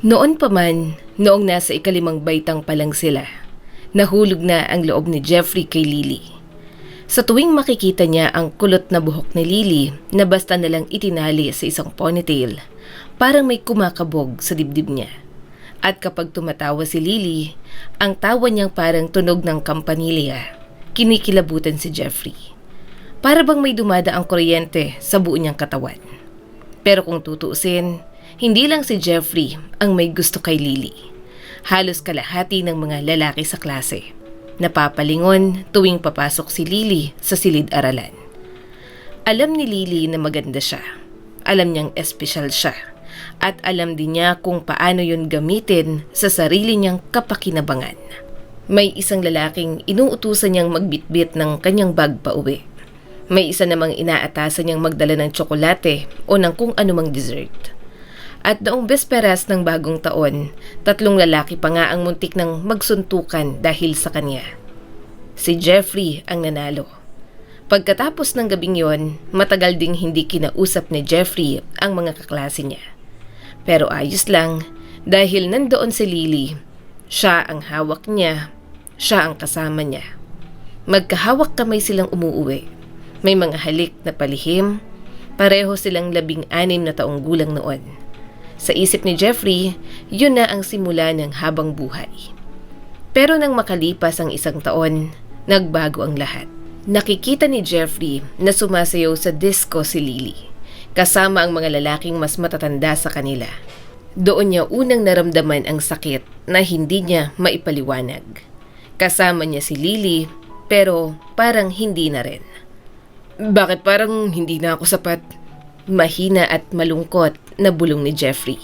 Noon pa man, noong nasa ikalimang baitang pa lang sila, nahulog na ang loob ni Jeffrey kay Lily. Sa tuwing makikita niya ang kulot na buhok ni Lily na basta nalang itinali sa isang ponytail, parang may kumakabog sa dibdib niya. At kapag tumatawa si Lily, ang tawa niyang parang tunog ng kampanilya. Kinikilabutan si Jeffrey. Para bang may dumada ang kuryente sa buo niyang katawan. Pero kung tutuusin, hindi lang si Jeffrey ang may gusto kay Lily. Halos kalahati ng mga lalaki sa klase. Napapalingon tuwing papasok si Lily sa silid-aralan. Alam ni Lily na maganda siya. Alam niyang espesyal siya. At alam din niya kung paano yun gamitin sa sarili niyang kapakinabangan. May isang lalaking inuutusan niyang magbitbit ng kanyang bag pa uwi. May isa namang inaatasan niyang magdala ng tsokolate o ng kung anumang dessert. At noong besperas ng bagong taon, 3 lalaki pa nga ang muntik ng magsuntukan dahil sa kanya. Si Jeffrey ang nanalo. Pagkatapos ng gabing yon, matagal ding hindi kinausap ni Jeffrey ang mga kaklase niya. Pero ayos lang dahil nandoon si Lily. Siya ang hawak niya, siya ang kasama niya. Magkahawak kamay silang umuuwi. May mga halik na palihim, pareho silang 16 na taong gulang noon. Sa isip ni Jeffrey, yun na ang simula ng habang buhay. Pero nang makalipas ang 1 taon, nagbago ang lahat. Nakikita ni Jeffrey na sumasayaw sa disco si Lily, kasama ang mga lalaking mas matatanda sa kanila. Doon niya unang naramdaman ang sakit na hindi niya maipaliwanag. Kasama niya si Lily, pero parang hindi na rin. Bakit parang hindi na ako sapat? Mahina at malungkot na bulong ni Jeffrey.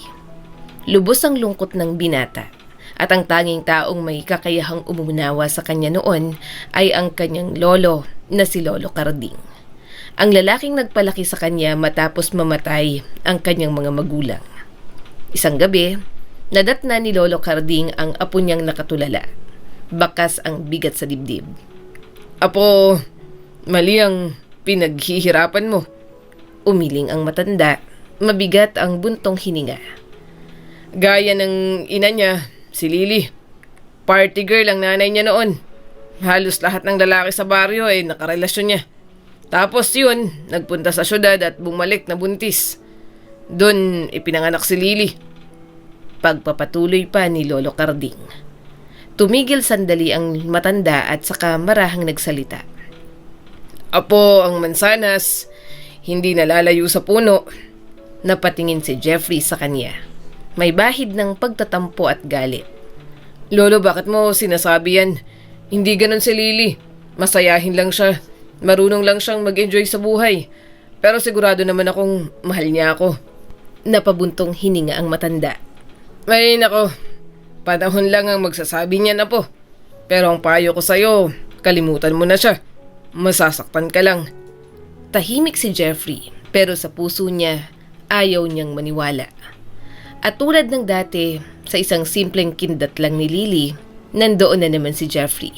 Lubos ang lungkot ng binata at ang tanging taong may kakayahang umunawa sa kanya noon ay ang kanyang lolo na si Lolo Carding. Ang lalaking nagpalaki sa kanya matapos mamatay ang kanyang mga magulang. Isang gabi, nadatna ni Lolo Carding ang apo niyang nakatulala. Bakas ang bigat sa dibdib. Apo, mali ang pinaghihirapan mo. Umiling ang matanda, mabigat ang buntong hininga. Gaya ng ina niya, si Lily. Party girl ang nanay niya noon. Halos lahat ng lalaki sa baryo ay nakarelasyon niya. Tapos yun, nagpunta sa syudad at bumalik na buntis. Doon ipinanganak si Lily. Pagpapatuloy pa ni Lolo Carding. Tumigil sandali ang matanda at saka marahang nagsalita. Apo, ang mansanas hindi nalalayo sa puno. Napatingin si Jeffrey sa kanya. May bahid ng pagtatampo at galit. Lolo, bakit mo sinasabi yan? Hindi ganon si Lily. Masayahin lang siya. Marunong lang siyang mag-enjoy sa buhay. Pero sigurado naman akong mahal niya ako. Napabuntong hininga ang matanda. Ay nako, panahon lang ang magsasabi niya na po. Pero ang payo ko sa'yo, kalimutan mo na siya. Masasaktan ka lang. Tahimik si Jeffrey, pero sa puso niya, ayaw niyang maniwala. At tulad ng dati, sa isang simpleng kindat lang ni Lily, nandoon na naman si Jeffrey.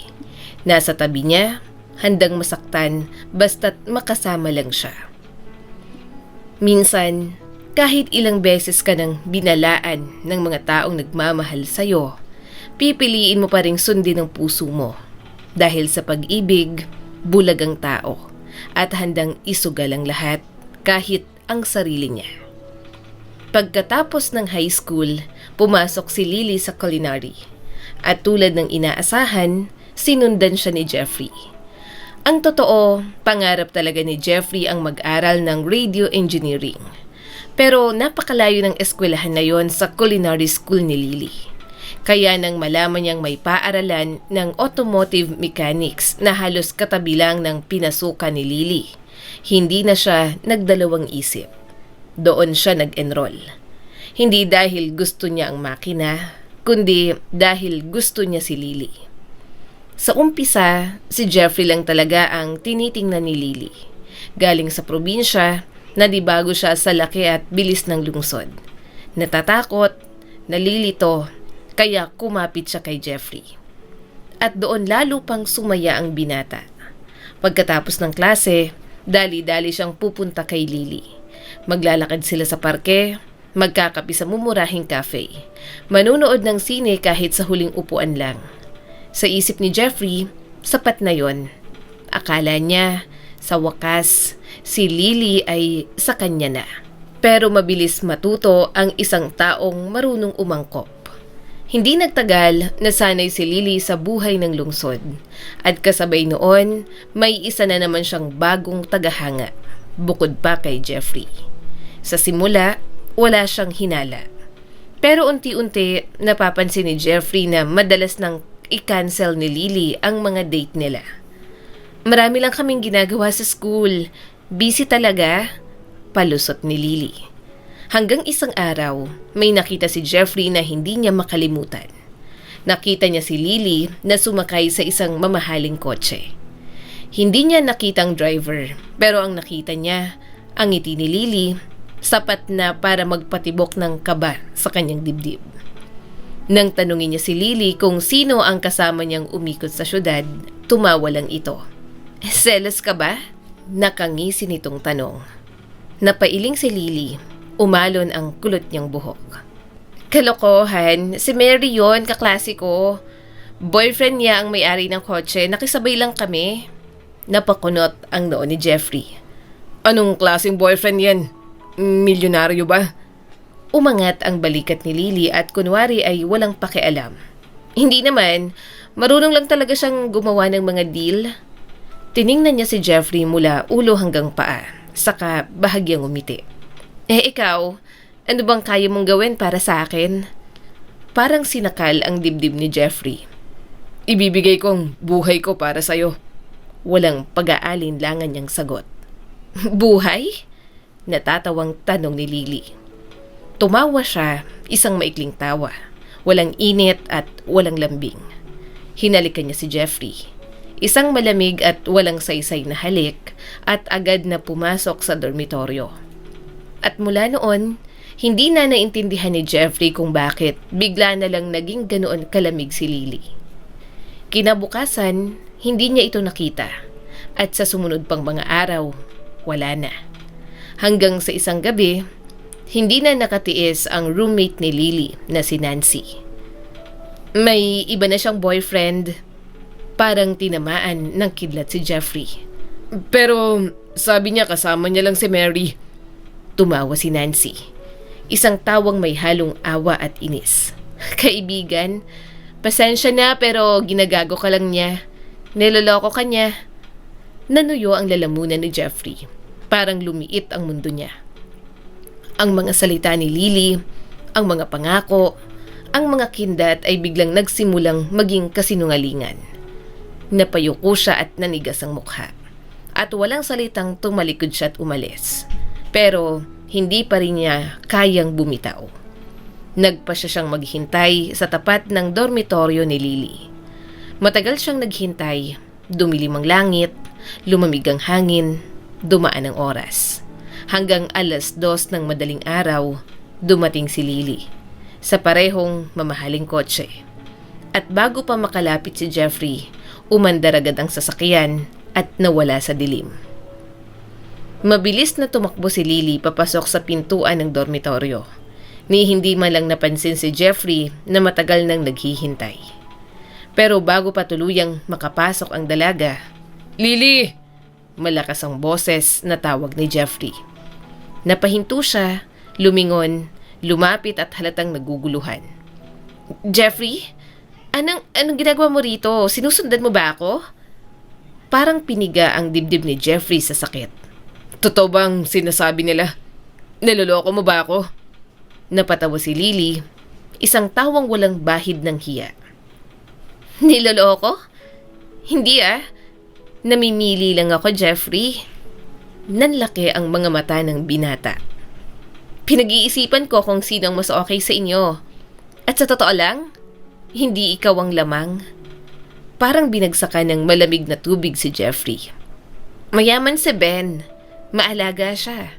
Nasa tabi niya, handang masaktan, basta't makasama lang siya. Minsan, kahit ilang beses ka nang binalaan ng mga taong nagmamahal sa'yo, pipiliin mo pa ring sundin ang puso mo. Dahil sa pag-ibig, bulag ang tao at handang isugal ang lahat kahit ang sarili niya. Pagkatapos ng high school, pumasok si Lily sa culinary at tulad ng inaasahan, sinundan siya ni Jeffrey. Ang totoo, pangarap talaga ni Jeffrey ang mag-aral ng radio engineering. Pero napakalayo ng eskwelahan na yon sa culinary school ni Lily. Kaya nang malaman niyang may paaralan ng automotive mechanics na halos katabi lang ng pinasukan ni Lily, hindi na siya nagdalawang isip. Doon siya nag-enroll. Hindi dahil gusto niya ang makina, kundi dahil gusto niya si Lily. Sa umpisa, si Jeffrey lang talaga ang tinitingnan ni Lily. Galing sa probinsya, nadibago siya sa laki at bilis ng lungsod. Natatakot, nalilito, kaya kumapit siya kay Jeffrey. At doon lalo pang sumaya ang binata. Pagkatapos ng klase, dali-dali siyang pupunta kay Lily. Maglalakad sila sa parke, Magkakape sa mumurahing cafe. Manunood ng sine kahit sa huling upuan lang. Sa isip ni Jeffrey, sapat na yon. Akala niya, sa wakas, si Lily ay sa kanya na. Pero mabilis matuto ang isang taong marunong umangkop. Hindi nagtagal, nasanay si Lily sa buhay ng lungsod. At kasabay noon, may isa na naman siyang bagong tagahanga, bukod pa kay Jeffrey. Sa simula, wala siyang hinala. Pero unti-unti, napapansin ni Jeffrey na madalas nang i-cancel ni Lily ang mga date nila. Marami lang kaming ginagawa sa school. Busy talaga, palusot ni Lily. Hanggang isang araw, may nakita si Jeffrey na hindi niya makalimutan. Nakita niya si Lily na sumakay sa isang mamahaling kotse. Hindi niya nakita ang driver, pero ang nakita niya, ang ngiti ni Lily, sapat na para magpatibok ng kaba sa kanyang dibdib. Nang tanungin niya si Lily kung sino ang kasama niyang umikot sa syudad, tumawa lang ito. Selos ka ba? Nakangisi nitong tanong. Napailing si Lily, umalon ang kulot niyang buhok. Kalokohan, si Mary yon, kaklase ko. Boyfriend niya ang may-ari ng kotse, nakisabay lang kami. Napakunot ang noo ni Jeffrey. Anong klaseng boyfriend yan? Milyonaryo ba? Umangat ang balikat ni Lily at kunwari ay walang pakialam. Hindi naman, marunong lang talaga siyang gumawa ng mga deal. Tiningnan niya si Jeffrey mula ulo hanggang paa, saka bahagyang umiti. Ikaw, ano bang kaya mong gawin para sa akin? Parang sinakal ang dibdib ni Jeffrey. Ibibigay kong buhay ko para sa'yo. Walang pag-aalinlangan niyang sagot. Buhay? Natatawang tanong ni Lily. Tumawa siya, isang maikling tawa. Walang init at walang lambing. Hinalikan niya si Jeffrey. Isang malamig at walang saysay na halik at agad na pumasok sa dormitoryo. At mula noon, hindi na naintindihan ni Jeffrey kung bakit bigla na lang naging ganoon kalamig si Lily. Kinabukasan, hindi niya ito nakita. At sa sumunod pang mga araw, wala na. Hanggang sa isang gabi, hindi na nakatiis ang roommate ni Lily na si Nancy. May iba na siyang boyfriend. Parang tinamaan ng kidlat si Jeffrey. Pero sabi niya kasama niya lang si Mary. Tumawa si Nancy. Isang tawang may halong awa at inis. Kaibigan, pasensya na pero ginagago ka lang niya. Niloloko ka niya. Nanuyo ang lalamunan ni Jeffrey. Parang lumiit ang mundo niya. Ang mga salita ni Lily, ang mga pangako, ang mga kindat ay biglang nagsimulang maging kasinungalingan. Napayuko siya at nanigas ang mukha. At walang salitang tumalikod siya at umalis. Pero hindi pa rin niya kayang bumitaw. Nagpa siya siyang maghintay sa tapat ng dormitoryo ni Lily. Matagal siyang naghintay, dumilim ang langit, lumamig ang hangin, dumaan ang oras. Hanggang 2:00 ng madaling araw, dumating si Lily sa parehong mamahaling kotse. At bago pa makalapit si Jeffrey, umandar agad ang sasakyan at nawala sa dilim. Mabilis na tumakbo si Lily papasok sa pintuan ng dormitoryo. Ni hindi man lang napansin si Jeffrey na matagal nang naghihintay. Pero bago pa tuluyang makapasok ang dalaga, Lily! Malakas ang boses na tawag ni Jeffrey. Napahinto siya, lumingon, lumapit at halatang naguguluhan. Jeffrey? Anong ginagawa mo rito? Sinusundan mo ba ako? Parang piniga ang dibdib ni Jeffrey sa sakit. Totoo bang sinasabi nila? Niloloko mo ba ako? Napatawa si Lily, isang tawang walang bahid ng hiya. Niloloko? Hindi Namimili lang ako, Jeffrey. Nanlaki ang mga mata ng binata. Pinag-iisipan ko kung sino ang mas okay sa inyo. At sa totoo lang, hindi ikaw ang lamang. Parang binagsakan ng malamig na tubig si Jeffrey. Mayaman si Ben. Maalaga siya.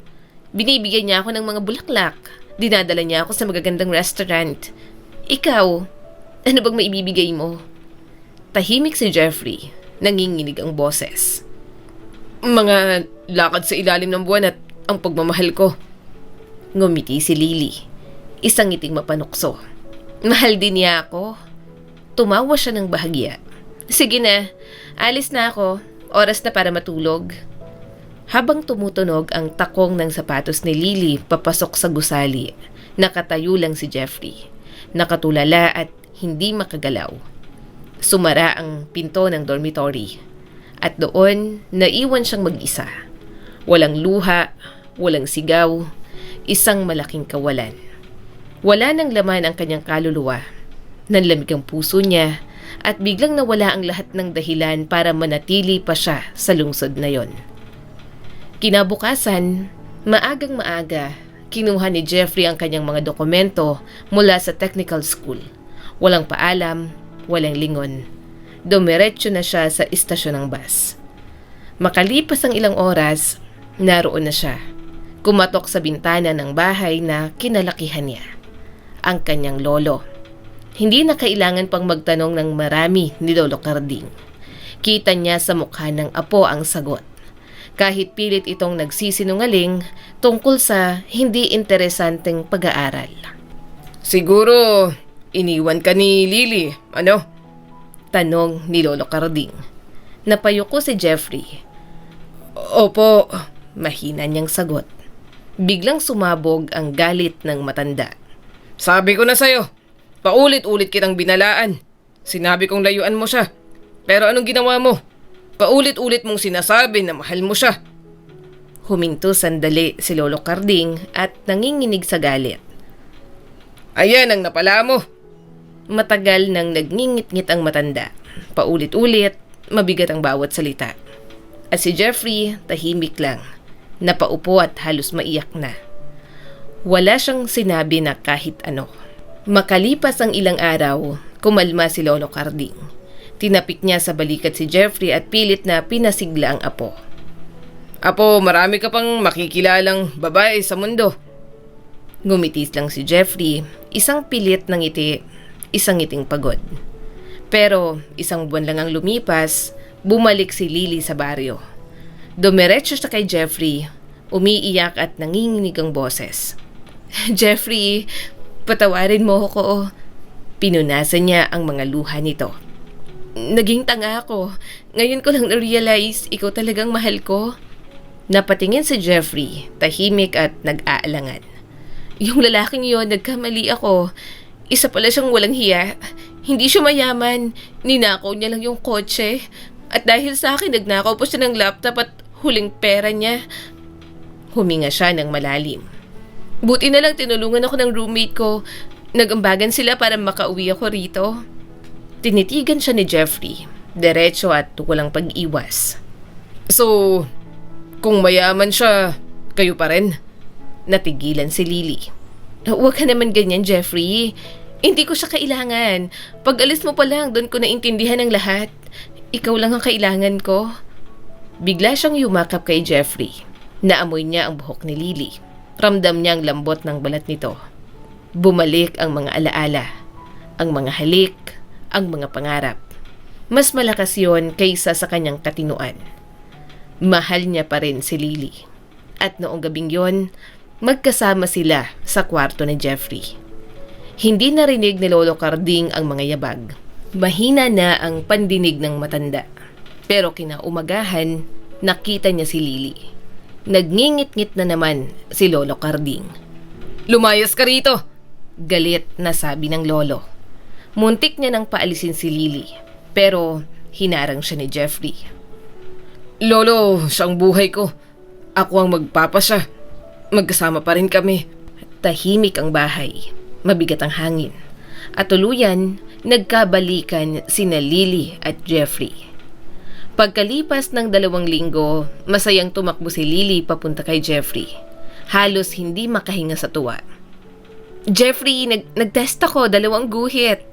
Binibigyan niya ako ng mga bulaklak. Dinadala niya ako sa magagandang restaurant. Ikaw, ano bang maibibigay mo? Tahimik si Jeffrey. Nanginginig ang boses. Mga lakad sa ilalim ng buwan at ang pagmamahal ko. Ngumiti si Lily. Isang ngiting mapanukso. Mahal din niya ako. Tumawa siya ng bahagya. Sige na, alis na ako. Oras na para matulog. Habang tumutunog ang takong ng sapatos ni Lily papasok sa gusali, nakatayo lang si Jeffrey. Nakatulala at hindi makagalaw. Sumara ang pinto ng dormitory. At doon, naiwan siyang mag-isa. Walang luha, walang sigaw, isang malaking kawalan. Wala nang laman ang kanyang kaluluwa. Nanlamig ang puso niya at biglang nawala ang lahat ng dahilan para manatili pa siya sa lungsod na yon. Kinabukasan, maagang maaga, kinuha ni Jeffrey ang kanyang mga dokumento mula sa technical school. Walang paalam, walang lingon. Dumiretso na siya sa istasyon ng bus. Makalipas ang ilang oras, naroon na siya. Kumatok sa bintana ng bahay na kinalakihan niya. Ang kanyang lolo. Hindi na kailangan pang magtanong ng marami ni Lolo Carding. Kita niya sa mukha ng apo ang sagot. Kahit pilit itong nagsisinungaling tungkol sa hindi interesanteng pag-aaral. Siguro, iniwan ka ni Lily, ano? Tanong ni Lolo Carding. Napayuko si Jeffrey. Opo, Mahina niyang sagot. Biglang sumabog ang galit ng matanda. sabi ko na sa'yo, paulit-ulit kitang binalaan. Sinabi kong layuan mo siya. Pero anong ginawa mo? Paulit-ulit mong sinasabi na mahal mo siya. Huminto sandali si Lolo Carding at nanginginig sa galit. Ayan ang napala mo. Matagal nang nagngingit-ngit ang matanda. Paulit-ulit, mabigat ang bawat salita. At si Jeffrey, tahimik lang. Napaupo at halos maiyak na. Wala siyang sinabi na kahit ano. Makalipas ang ilang araw, kumalma si Lolo Carding. Tinapik niya sa balikat si Jeffrey at pilit na pinasigla ang apo. Apo, marami ka pang makikilalang babae sa mundo. Ngumitis lang si Jeffrey, isang pilit ng ngiti, isang ngiting pagod. Pero isang buwan lang ang lumipas, bumalik si Lily sa baryo. Dumiretso siya kay Jeffrey, umiiyak at nanginginig ang boses. Jeffrey, patawarin mo ako. Pinunasan niya ang mga luha nito. Naging tanga ako. Ngayon ko lang na-realize ikaw talagang mahal ko. Napatingin si Jeffrey, tahimik at nag-aalangan. Yung lalaking yon, nagkamali ako. Isa pala siyang walang hiya. Hindi siya mayaman. Ninakaw niya lang yung kotse. At dahil sa akin, nagnakaw po siya ng laptop at huling pera niya. Huminga siya ng malalim. Buti na lang tinulungan ako ng roommate ko. Nagambagan sila para makauwi ako rito. Tinitigan siya ni Jeffrey, diretso at walang pag-iwas. So, kung mayaman siya, kayo pa rin? Natigilan si Lily. Huwag ka naman ganyan, Jeffrey. Hindi ko siya kailangan. Pag alis mo pa lang, doon ko naintindihan ang lahat. Ikaw lang ang kailangan ko. Bigla siyang yumakap kay Jeffrey. Naamoy niya ang buhok ni Lily. Ramdam niya ang lambot ng balat nito. Bumalik ang mga alaala, ang mga halik, ang mga pangarap. Mas malakas yon kaysa sa kanyang katinuan. Mahal niya pa rin si Lily. At noong gabing yon, magkasama sila sa kwarto ni Jeffrey. Hindi narinig ni Lolo Carding ang mga yabag. Mahina na ang pandinig ng matanda. Pero kinaumagahan, nakita niya si Lily. Nagngingit-ngit na naman si Lolo Carding. Lumayas ka rito! Galit na sabi ng lolo. Muntik niya nang paalisin si Lily, pero hinarang siya ni Jeffrey. Lolo, siyang buhay ko. Ako ang magpapasya. Magkasama pa rin kami. Tahimik ang bahay, mabigat ang hangin, at tuluyan nagkabalikan sina Lily at Jeffrey. Pagkalipas ng 2 linggo, masayang tumakbo si Lily papunta kay Jeffrey. Halos hindi makahinga sa tuwa. Jeffrey, nag-test ako, 2 guhit.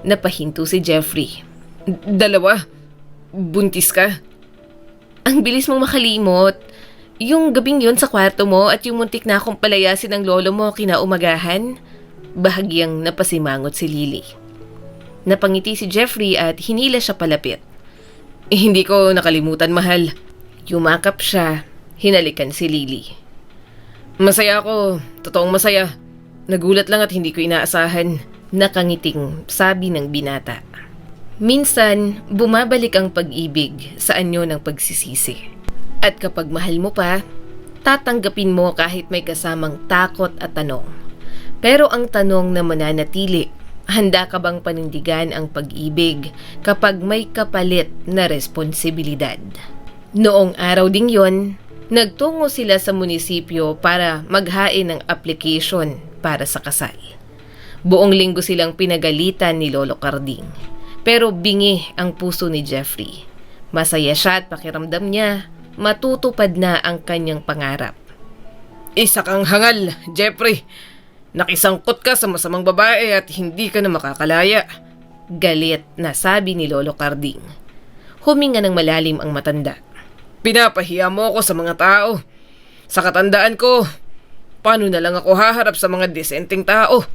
Napahinto si Jeffrey. 2? Buntis ka? Ang bilis mong makalimot. Yung gabing yun sa kwarto mo at yung muntik na akong palayasin ng lolo mo kinaumagahan, bahagyang napasimangot si Lily. Napangiti si Jeffrey at hinila siya palapit. Hindi ko nakalimutan, mahal. Yumakap siya, hinalikan si Lily. Masaya ako, totoong masaya. Nagulat lang at hindi ko inaasahan. Nakangiting sabi ng binata. Minsan, bumabalik ang pag-ibig sa anyo ng pagsisisi. At kapag mahal mo pa, tatanggapin mo kahit may kasamang takot at tanong. Pero ang tanong na mananatili, handa ka bang panindigan ang pag-ibig kapag may kapalit na responsibilidad? Noong araw ding yon, nagtungo sila sa munisipyo para maghain ng application para sa kasal. Buong linggo silang pinagalitan ni Lolo Carding. Pero bingi ang puso ni Jeffrey. Masaya siya at pakiramdam niya matutupad na ang kanyang pangarap. Isa kang hangal, Jeffrey. Nakisangkot ka sa masamang babae at hindi ka na makakalaya. Galit na sabi ni Lolo Carding. Huminga ng malalim ang matanda. Pinapahiya mo ako sa mga tao. Sa katandaan ko, paano na lang ako haharap sa mga desenteng tao?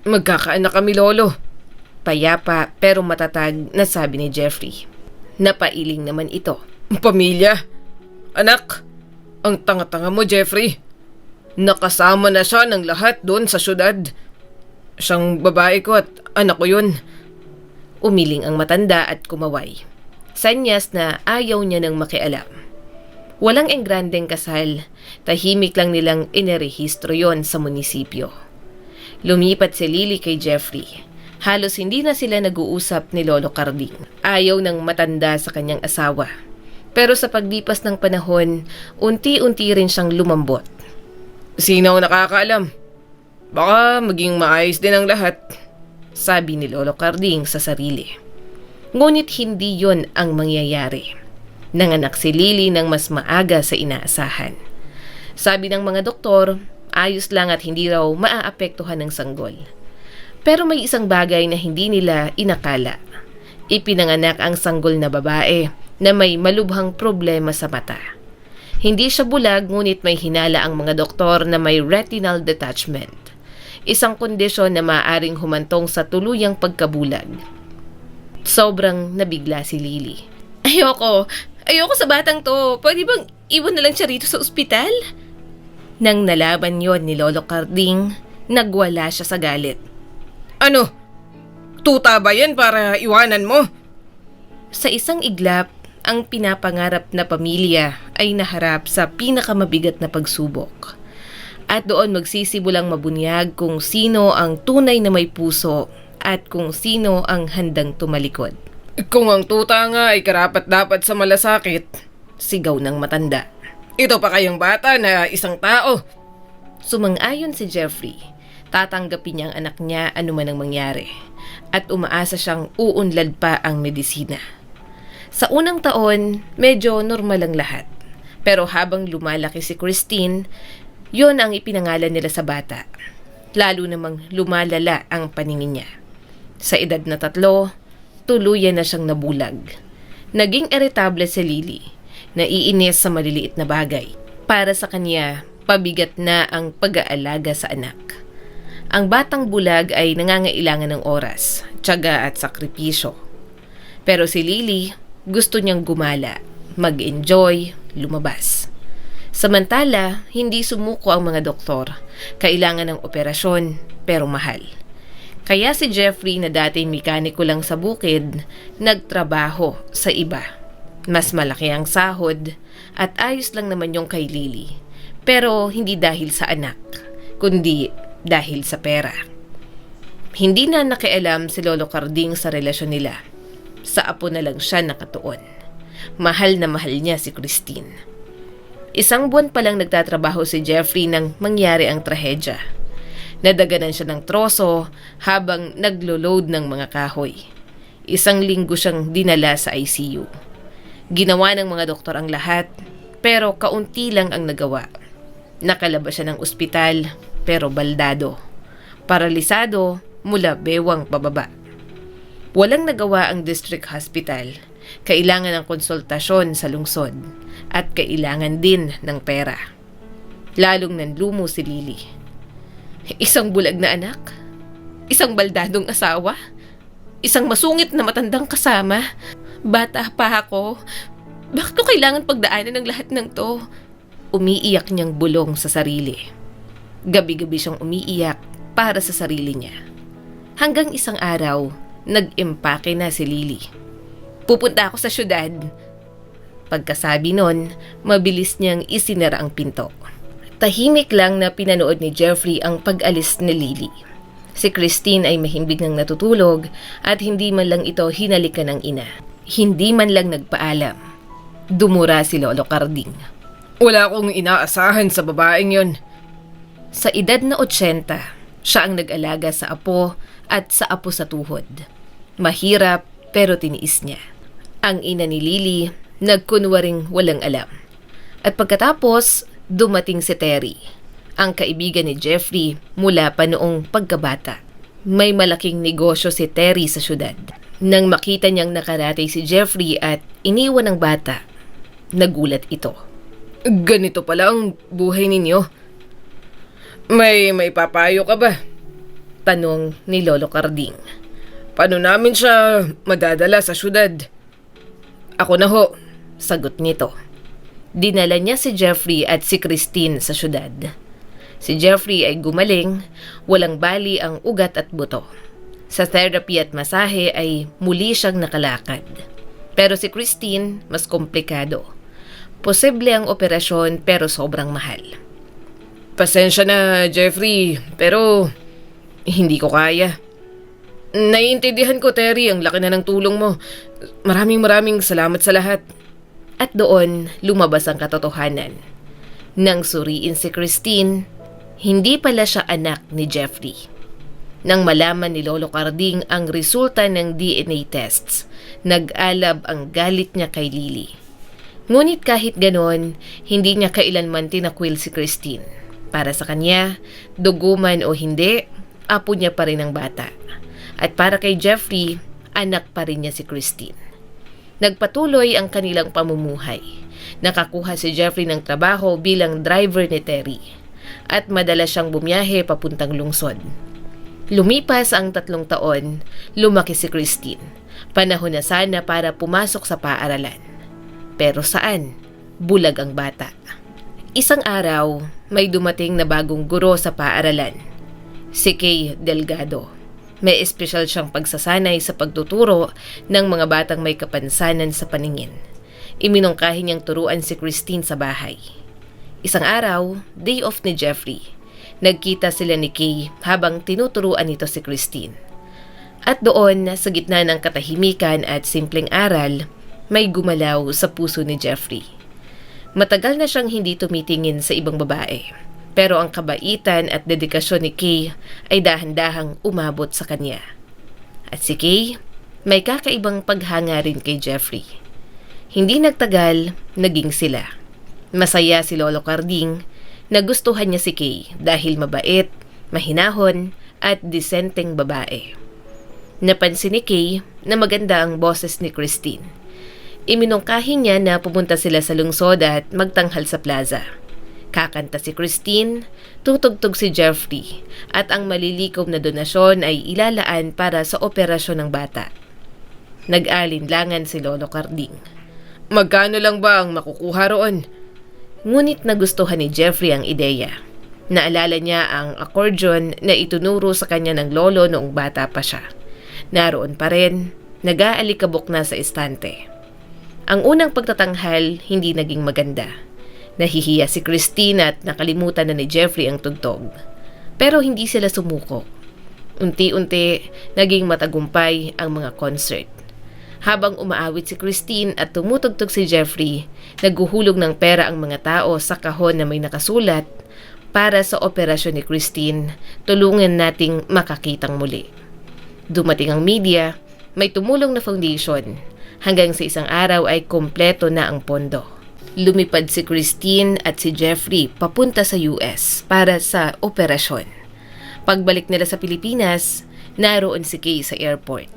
Magkakaanak kami, Lolo. Payapa pero matatag na sabi ni Jeffrey. Napailing naman ito. Pamilya? Anak? Ang tanga-tanga mo, Jeffrey. Nakasama na siya ng lahat doon sa syudad. Siyang babae ko at anak ko yun. Umiling ang matanda at kumaway. Sanyas na ayaw niya nang makialam. Walang engrandeng kasal, tahimik lang nilang inerehistro yon sa munisipyo. Lumipat si Lily kay Jeffrey. Halos hindi na sila nag-uusap ni Lolo Carding. Ayaw ng matanda sa kanyang asawa. Pero sa paglipas ng panahon, unti-unti rin siyang lumambot. Sino ang nakakaalam? Baka maging maayos din ang lahat, sabi ni Lolo Carding sa sarili. Ngunit hindi yon ang mangyayari. Nanganak si Lily ng mas maaga sa inaasahan. Sabi ng mga doktor, ayos lang at hindi raw maaapektuhan ng sanggol. Pero may isang bagay na hindi nila inakala. Ipinanganak ang sanggol na babae na may malubhang problema sa mata. Hindi siya bulag ngunit may hinala ang mga doktor na may retinal detachment. Isang kondisyon na maaaring humantong sa tuluyang pagkabulag. Sobrang nabigla si Lily. Ayoko sa batang to. Pwede bang iwan na lang siya rito sa ospital? Nang nalaban yon ni Lolo Carding, nagwala siya sa galit. Ano? Tuta ba yan para iwanan mo? Sa isang iglap, ang pinapangarap na pamilya ay naharap sa pinakamabigat na pagsubok. At doon magsisimulang mabunyag kung sino ang tunay na may puso at kung sino ang handang tumalikod. Kung ang tuta nga ay karapat-dapat sa malasakit, sigaw ng matanda. Ito pa kayang bata na isang tao. Sumang-ayon si Jeffrey. Tatanggapin niya ang anak niya anuman ang mangyari. At umaasa siyang uunlad pa ang medisina. Sa unang taon, medyo normal ang lahat. Pero habang lumalaki si Christine, yon ang ipinangalan nila sa bata. Lalo namang lumalala ang paningin niya. Sa edad na 3, tuluyan na siyang nabulag. Naging irritable si Lily. Naiinis sa maliliit na bagay. Para sa kanya, pabigat na ang pag-aalaga sa anak. Ang batang bulag ay nangangailangan ng oras, tiyaga at sakripisyo. Pero si Lily, gusto niyang gumala, mag-enjoy, lumabas. Samantala, hindi sumuko ang mga doktor. Kailangan ng operasyon, pero mahal. Kaya si Jeffrey na dating mekaniko lang sa bukid, nagtrabaho sa iba. Mas malaki ang sahod at ayos lang naman yung kay Lily. Pero hindi dahil sa anak, kundi dahil sa pera. Hindi na nakialam si Lolo Carding sa relasyon nila. Sa apo na lang siya nakatuon. Mahal na mahal niya si Christine. 1 buwan pa lang nagtatrabaho si Jeffrey nang mangyari ang trahedya. Nadaganan siya ng troso habang naglo-load ng mga kahoy. 1 linggo siyang dinala sa ICU. Ginawa ng mga doktor ang lahat, pero kaunti lang ang nagawa. Nakalabas siya ng ospital, pero baldado. Paralisado mula bewang pababa. Walang nagawa ang district hospital. Kailangan ng konsultasyon sa lungsod at kailangan din ng pera. Lalong nanlumo si Lily. 1 bulag na anak? 1 baldadong asawa? 1 masungit na matandang kasama? Bata pa ako. Bakit ko kailangan pagdaanan ng lahat ng to? Umiiyak niyang bulong sa sarili. Gabi-gabi siyang umiiyak para sa sarili niya. Hanggang isang araw, nag-impake na si Lily. Pupunta ako sa syudad. Pagkasabi nun, mabilis niyang isinara ang pinto. Tahimik lang na pinanood ni Jeffrey ang pag-alis ni Lily. Si Christine ay mahimbing nang natutulog at hindi man lang ito hinalikan ng ina. Hindi man lang nagpaalam. Dumura si Lolo Carding. Wala akong inaasahan sa babaeng yon. Sa edad na 80, siya ang nag-alaga sa apo at sa apo sa tuhod. Mahirap pero tiniis niya. Ang ina ni Lily, nagkunwaring walang alam. At pagkatapos, dumating si Terry, ang kaibigan ni Jeffrey mula pa noong pagkabata. May malaking negosyo si Terry sa syudad. Nang makita niyang nakaratay si Jeffrey at iniwan ng bata, nagulat ito. Ganito pala ang buhay ninyo. May papayo ka ba? Tanong ni Lolo Carding. Paano namin siya madadala sa syudad? Ako na ho, sagot nito. Dinala niya si Jeffrey at si Christine sa syudad. Si Jeffrey ay gumaling, walang bali ang ugat at buto. Sa therapy at masahe ay muli siyang nakalakad. Pero si Christine, mas komplikado. Posible ang operasyon pero sobrang mahal. Pasensya na, Jeffrey, pero hindi ko kaya. Naiintindihan ko, Terry, ang laki na ng tulong mo. Maraming salamat sa lahat. At doon, lumabas ang katotohanan. Nang suriin si Christine, hindi pala siya anak ni Jeffrey. Nang malaman ni Lolo Carding ang resulta ng DNA tests, nag-alab ang galit niya kay Lily. Ngunit kahit ganon, hindi niya kailanman tinakwil si Christine. Para sa kanya, dugo man o hindi, apo niya pa rin ang bata. At para kay Jeffrey, anak pa rin niya si Christine. Nagpatuloy ang kanilang pamumuhay. Nakakuha si Jeffrey ng trabaho bilang driver ni Terry. At madalas siyang bumiyahe papuntang lungsod. Lumipas ang 3 taon, lumaki si Christine. Panahon na sana para pumasok sa paaralan. Pero saan? Bulag ang bata. Isang araw, may dumating na bagong guro sa paaralan. Si Kay Delgado. May espesyal siyang pagsasanay sa pagtuturo ng mga batang may kapansanan sa paningin. Iminungkahi niyang turuan si Christine sa bahay. Isang araw, day off ni Jeffrey. Nagkita sila ni Kay habang tinuturuan nito si Christine. At doon, sa gitna ng katahimikan at simpleng aral, may gumalaw sa puso ni Jeffrey. Matagal na siyang hindi tumitingin sa ibang babae. Pero ang kabaitan at dedikasyon ni Kay ay dahan-dahang umabot sa kanya. At si Kay, may kakaibang paghanga rin kay Jeffrey. Hindi nagtagal, naging sila. Masaya si Lolo Carding, nagustuhan niya si Kay dahil mabait, mahinahon at disenteng babae. Napansin ni Kay na maganda ang boses ni Christine. Iminungkahi niya na pumunta sila sa lungsod at magtanghal sa plaza. Kakanta si Christine, tutugtog si Jeffrey, at ang malilikom na donasyon ay ilalaan para sa operasyon ng bata. Nag-alinlangan si Lolo Carding. Magkano lang ba ang makukuha roon? Ngunit nagustuhan ni Jeffrey ang ideya. Naalala niya ang accordion na itunuro sa kanya ng lolo noong bata pa siya. Naroon pa rin, nag-aalikabok na sa estante. Ang unang pagtatanghal hindi naging maganda. Nahihiya si Christine at nakalimutan na ni Jeffrey ang tugtog. Pero hindi sila sumuko. Unti-unti, naging matagumpay ang mga concert. Habang umaawit si Christine at tumutugtog si Jeffrey, naghuhulog ng pera ang mga tao sa kahon na may nakasulat, "Para sa operasyon ni Christine, tulungan nating makakitang muli." Dumating ang media, may tumulong na foundation. Hanggang sa isang araw ay kompleto na ang pondo. Lumipad si Christine at si Jeffrey papunta sa US para sa operasyon. Pagbalik nila sa Pilipinas, naroon si Kay sa airport.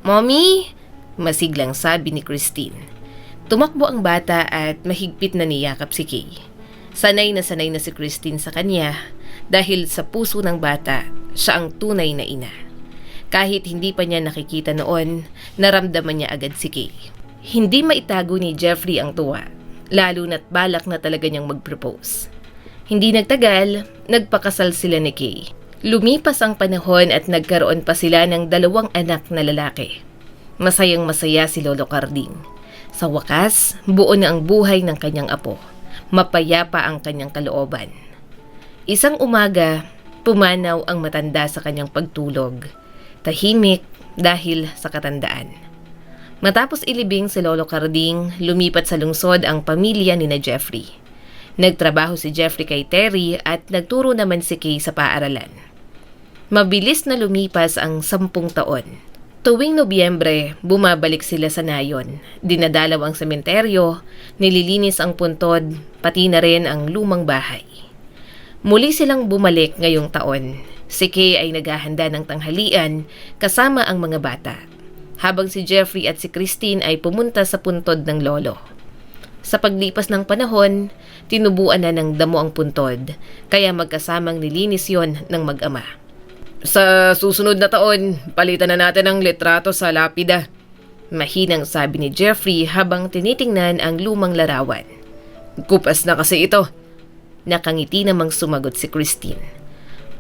"Mommy!" masiglang sabi ni Christine. Tumakbo ang bata at mahigpit na niyakap si Kay. Sanay na si Christine sa kanya dahil sa puso ng bata, siya ang tunay na ina. Kahit hindi pa niya nakikita noon, naramdaman niya agad si Kay. Hindi maitago ni Jeffrey ang tuwa, lalo na't balak na talaga niyang mag-propose. Hindi nagtagal, nagpakasal sila ni Kay. Lumipas ang panahon at nagkaroon pa sila ng 2 anak na lalaki. Masayang masaya si Lolo Carding. Sa wakas, buo na ang buhay ng kanyang apo. Mapayapa ang kanyang kalooban. Isang umaga, pumanaw ang matanda sa kanyang pagtulog. Tahimik dahil sa katandaan. Matapos ilibing si Lolo Carding, lumipat sa lungsod ang pamilya ni na Jeffrey. Nagtrabaho si Jeffrey kay Terry at nagturo naman si Kay sa paaralan. Mabilis na lumipas ang 10 taon. Tuwing Nobyembre, bumabalik sila sa nayon. Dinadalaw ang sementeryo, nililinis ang puntod, pati na rin ang lumang bahay. Muli silang bumalik ngayong taon. Si Kay ay naghahanda ng tanghalian kasama ang mga bata, habang si Jeffrey at si Christine ay pumunta sa puntod ng lolo. Sa paglipas ng panahon, tinubuan na ng damo ang puntod, kaya magkasamang nilinis yon ng mag-ama. Sa susunod na taon, palitan na natin ang litrato sa lapida. Mahinang sabi ni Jeffrey habang tinitingnan ang lumang larawan. Kupas na kasi ito. Nakangiti namang sumagot si Christine.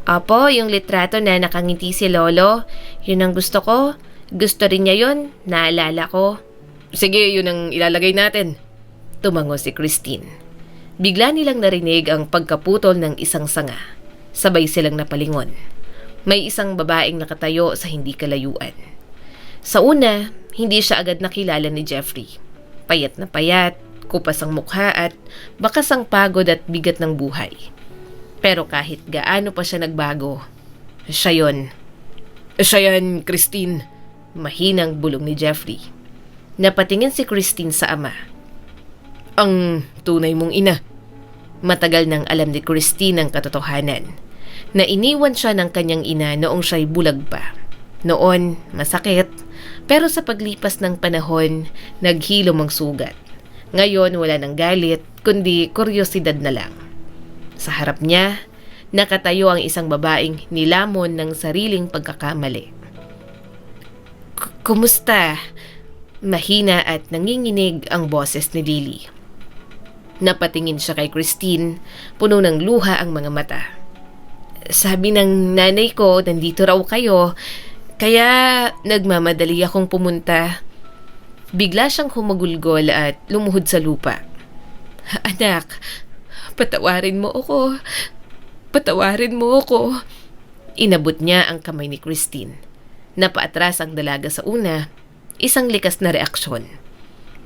Apo, yung litrato na nakangiti si Lolo, yun ang gusto ko. Gusto rin niya yun, naalala ko. Sige, yun ang ilalagay natin. Tumango si Christine. Bigla nilang narinig ang pagkaputol ng isang sanga. Sabay silang napalingon. May isang babaeng nakatayo sa hindi kalayuan. Sa una, hindi siya agad nakilala ni Jeffrey. Payat na payat, kupas ang mukha at bakas ang pagod at bigat ng buhay. Pero kahit gaano pa siya nagbago, siya yon. Siya yan, Christine. Mahinang bulong ni Jeffrey. Napatingin si Christine sa ama. Ang tunay mong ina. Matagal nang alam ni Christine ang katotohanan. Na iniwan siya ng kanyang ina noong siya'y bulag pa. Noon, masakit, pero sa paglipas ng panahon, naghilom ang sugat. Ngayon, wala nang galit, kundi kuryosidad na lang. Sa harap niya, nakatayo ang isang babaeng nilamon ng sariling pagkakamali. Kumusta? Mahina at nanginginig ang boses ni Lily. Napatingin siya kay Christine, puno ng luha ang mga mata. Sabi ng nanay ko, nandito raw kayo, kaya nagmamadali akong pumunta. Bigla siyang humagulgol at lumuhod sa lupa. Anak, patawarin mo ako. Patawarin mo ako. Inabot niya ang kamay ni Christine. Napaatras ang dalaga sa una, isang likas na reaksyon.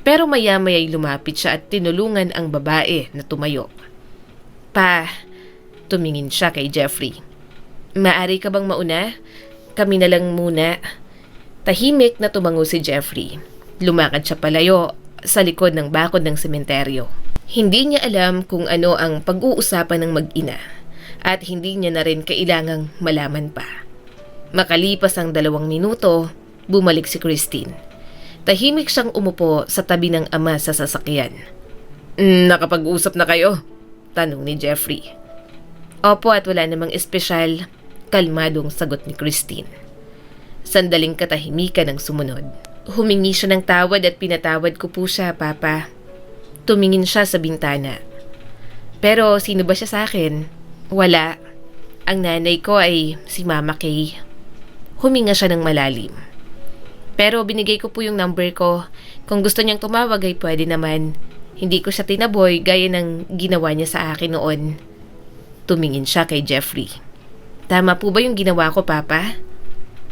Pero maya-maya'y lumapit siya at tinulungan ang babae na tumayo. Pa, tumingin siya kay Jeffrey. Maari ka bang mauna? Kami na lang muna. Tahimik na tumango si Jeffrey. Lumakad siya palayo sa likod ng bakod ng sementeryo. Hindi niya alam kung ano ang pag-uusapan ng mag-ina at hindi niya na rin kailangang malaman pa. Makalipas ang 2 minuto, bumalik si Christine. Tahimik siyang umupo sa tabi ng ama sa sasakyan. Nakapag-usap na kayo? Tanong ni Jeffrey. Opo, at wala namang espesyal, kalmadong sagot ni Christine. Sandaling katahimikan ang sumunod. Humingi siya ng tawad at pinatawad ko po siya, Papa. Tumingin siya sa bintana. Pero sino ba siya sa akin? Wala. Ang nanay ko ay si Mama Kay. Huminga siya ng malalim. Pero binigay ko po yung number ko. Kung gusto niyang tumawag ay pwede naman. Hindi ko siya tinaboy gaya ng ginawa niya sa akin noon. Tumingin siya kay Jeffrey. Tama po ba yung ginawa ko, Papa?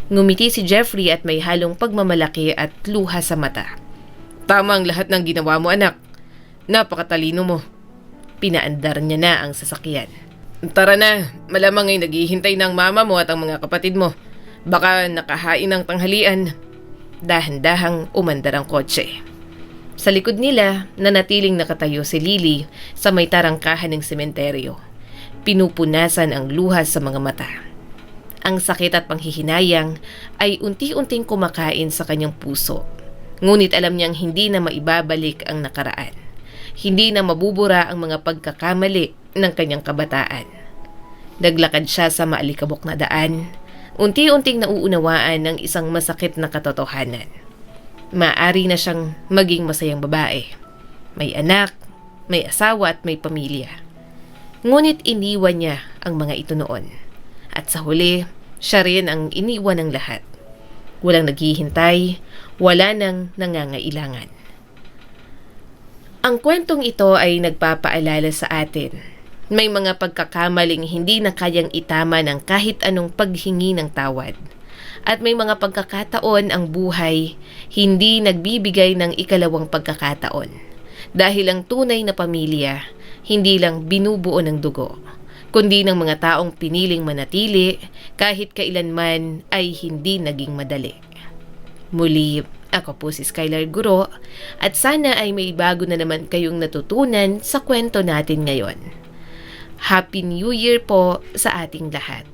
Ngumiti si Jeffrey at may halong pagmamalaki at luha sa mata. Tama ang lahat ng ginawa mo, anak. Napakatalino mo. Pinaandar niya na ang sasakyan. Tara na, malamang ay naghihintay ng mama mo at ang mga kapatid mo. Baka nakahain ng tanghalian. Dahan-dahang umandar ang kotse. Sa likod nila, nanatiling nakatayo si Lily sa may tarangkahan ng sementeryo. Pinupunasan ang luha sa mga mata. Ang sakit at panghihinayang ay unti-unting kumakain sa kanyang puso. Ngunit alam niyang hindi na maibabalik ang nakaraan. Hindi na mabubura ang mga pagkakamali ng kanyang kabataan. Naglakad siya sa maalikabok na daan. Unti-unting nauunawaan ng isang masakit na katotohanan. Maaari na siyang maging masayang babae. May anak, may asawa at may pamilya. Ngunit iniwan niya ang mga ito noon. At sa huli, siya rin ang iniwan ng lahat. Walang naghihintay, wala nang nangangailangan. Ang kwentong ito ay nagpapaalala sa atin. May mga pagkakamaling hindi na kayang itama ng kahit anong paghingi ng tawad. At may mga pagkakataon ang buhay hindi nagbibigay ng ikalawang pagkakataon. Dahil ang tunay na pamilya, hindi lang binubuo ng dugo, kundi ng mga taong piniling manatili kahit kailanman ay hindi naging madali. Muli, ako po si Skylar Guro at sana ay may bago na naman kayong natutunan sa kwento natin ngayon. Happy New Year po sa ating lahat.